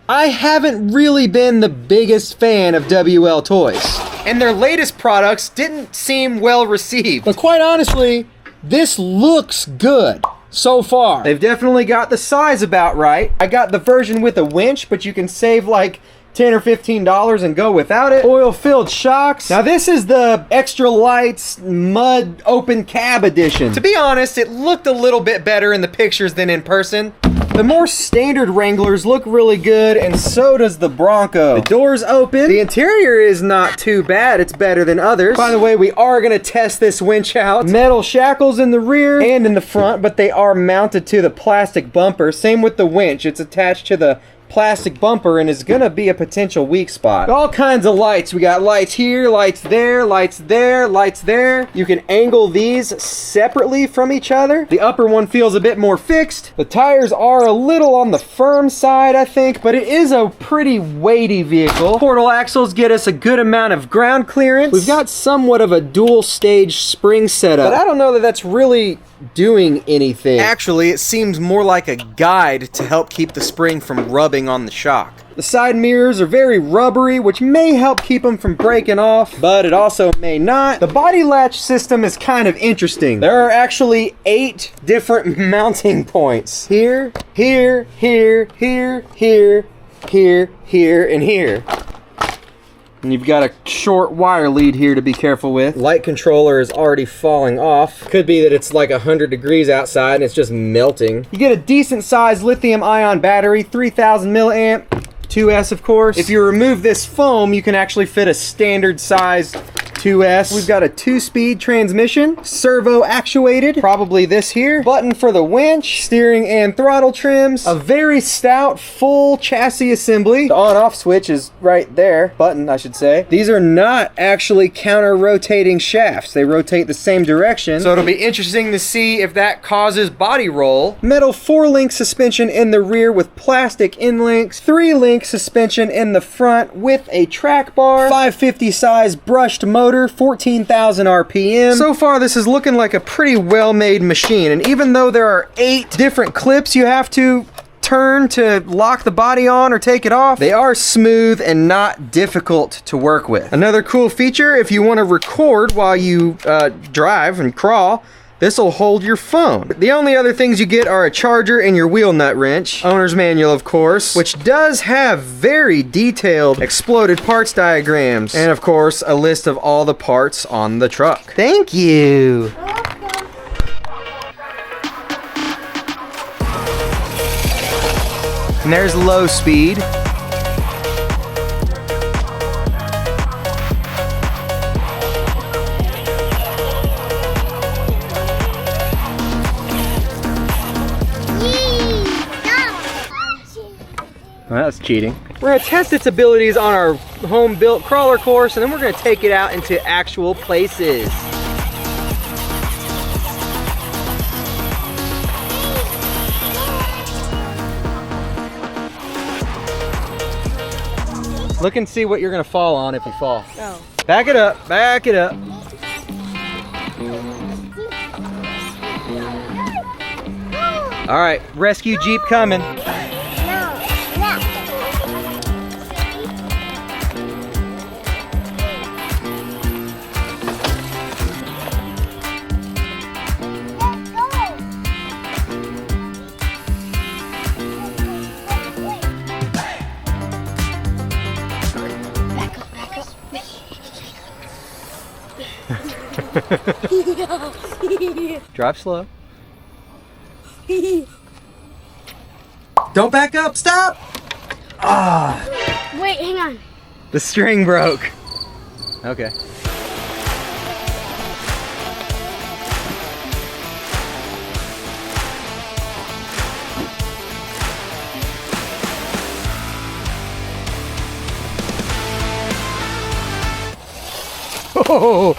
I haven't really been the biggest fan of WL Toys, and their latest products didn't seem well received. But quite honestly, this looks good so far. They've definitely got the size about right. I got the version with a winch, but you can save like $10 or $15 and go without it. Oil-filled shocks. Now this is the Extra Lights Mud Open Cab Edition. To be honest, it looked a little bit better in the pictures than in person. The more standard Wranglers look really good, and so does the Bronco. The door's open. The interior is not too bad. It's better than others. By the way, we are gonna test this winch out. Metal shackles in the rear and in the front, but they are mounted to the plastic bumper. Same with the winch. It's attached to the plastic bumper and is gonna be a potential weak spot. All kinds of lights. We got lights here, lights there, lights there, lights there. You can angle these separately from each other. The upper one feels a bit more fixed. The tires are a little on the firm side, I think, but it is a pretty weighty vehicle. Portal axles get us a good amount of ground clearance. We've got somewhat of a dual stage spring setup, but I don't know that that's really doing anything. Actually, it seems more like a guide to help keep the spring from rubbing on the shock. The side mirrors are very rubbery, which may help keep them from breaking off, but it also may not. The body latch system is kind of interesting. There are actually 8 different mounting points. Here, here, here, here, here, here, here, and here. And you've got a short wire lead here to be careful with. Light controller is already falling off. Could be that it's like 100 degrees outside and it's just melting. You get a decent sized lithium ion battery, 3000 milliamp, 2S of course. If you remove this foam, you can actually fit a standard sized 2S. We've got a 2-speed transmission, servo actuated, probably this here. Button for the winch, steering and throttle trims. A very stout full chassis assembly. The on-off switch is right there. Button, I should say. These are not actually counter-rotating shafts. They rotate the same direction. So it'll be interesting to see if that causes body roll. Metal 4-link suspension in the rear with plastic end links. 3-link suspension in the front with a track bar. 550 size brushed motor. 14,000 RPM. So far this is looking like a pretty well-made machine, and even though there are 8 different clips you have to turn to lock the body on or take it off, they are smooth and not difficult to work with. Another cool feature, if you want to record while you drive and crawl, this will hold your phone. The only other things you get are a charger and your wheel nut wrench. Owner's manual, of course, which does have very detailed exploded parts diagrams. And of course, a list of all the parts on the truck. Thank you. And there's low speed. Well, that's cheating. We're gonna test its abilities on our home-built crawler course, and then we're gonna take it out into actual places. Look and see what you're gonna fall on if you fall. Oh. Back it up, back it up. All right, rescue Jeep coming. Drive slow. Don't back up, stop! Ah. Wait, hang on. The string broke. Okay. Oh!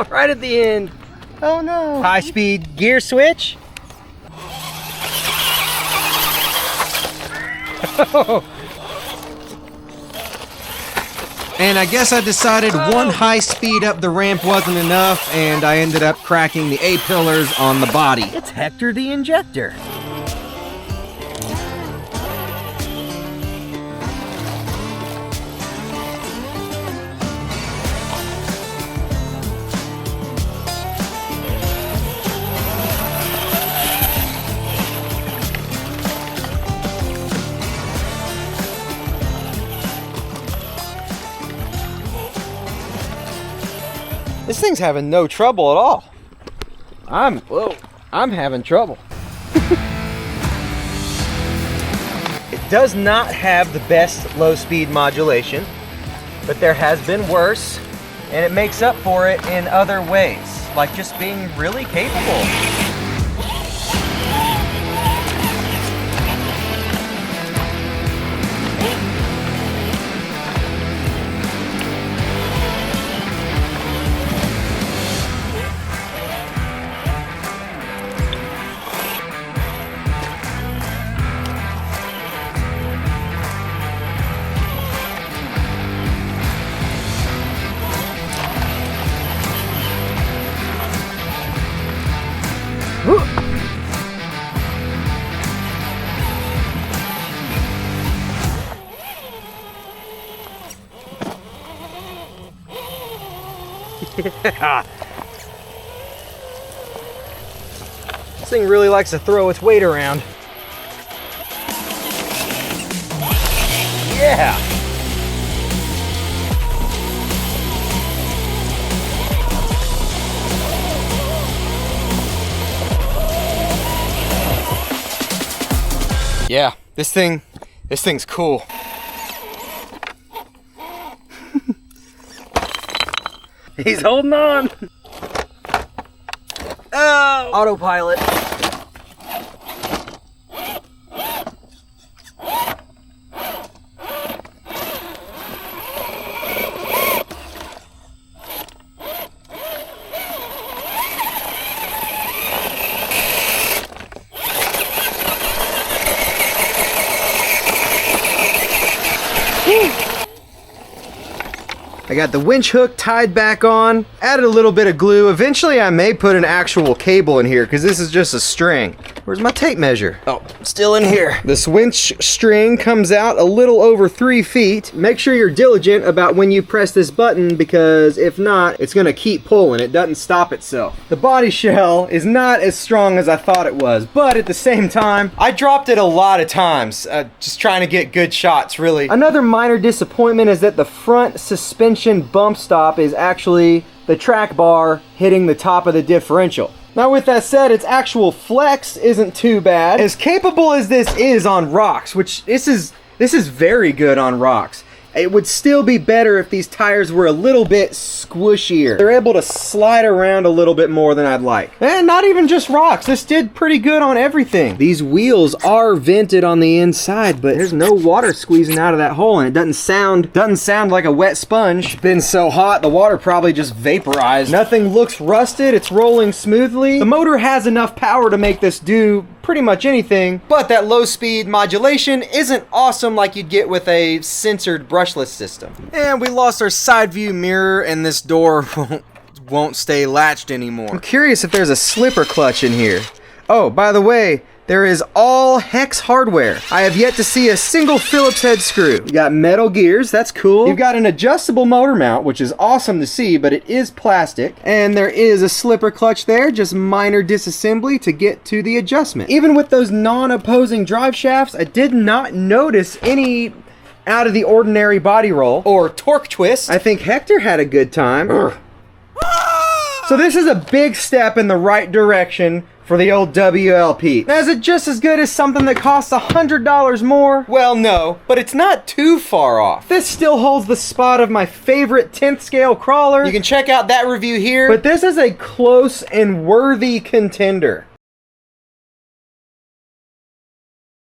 Right at the end. Oh no. High speed gear switch. And I guess I decided one high speed up the ramp wasn't enough, and I ended up cracking the A-pillars on the body. It's Hector the Injector. This thing's having no trouble at all. I'm having trouble. It does not have the best low speed modulation, but there has been worse, and it makes up for it in other ways, like just being really capable. Yeah. This thing really likes to throw its weight around. Yeah. Yeah, this thing's cool. He's holding on. Oh, autopilot. I got the winch hook tied back on, added a little bit of glue. Eventually I may put an actual cable in here because this is just a string. Where's my tape measure? Oh, still in here. This winch string comes out a little over 3 feet. Make sure you're diligent about when you press this button because if not, it's gonna keep pulling. It doesn't stop itself. The body shell is not as strong as I thought it was, but at the same time, I dropped it a lot of times, just trying to get good shots, really. Another minor disappointment is that the front suspension bump stop is actually the track bar hitting the top of the differential. Now with that said, its actual flex isn't too bad. As capable as this is on rocks, which this is very good on rocks. It would still be better if these tires were a little bit squishier. They're able to slide around a little bit more than I'd like. And not even just rocks, this did pretty good on everything. These wheels are vented on the inside, but there's no water squeezing out of that hole, and it doesn't sound like a wet sponge. It's been so hot, the water probably just vaporized. Nothing looks rusted, it's rolling smoothly. The motor has enough power to make this do pretty much anything, but that low speed modulation isn't awesome like you'd get with a censored brushless system. And we lost our side view mirror, and this door won't stay latched anymore. I'm curious if there's a slipper clutch in here. Oh, by the way, there is all Hex hardware. I have yet to see a single Phillips head screw. You got metal gears, that's cool. You've got an adjustable motor mount, which is awesome to see, but it is plastic. And there is a slipper clutch there, just minor disassembly to get to the adjustment. Even with those non-opposing drive shafts, I did not notice any out of the ordinary body roll or torque twist. I think Hector had a good time. So this is a big step in the right direction for the old WLP. Now, is it just as good as something that costs $100 more? Well, no, but it's not too far off. This still holds the spot of my favorite 10th scale crawler. You can check out that review here. But this is a close and worthy contender.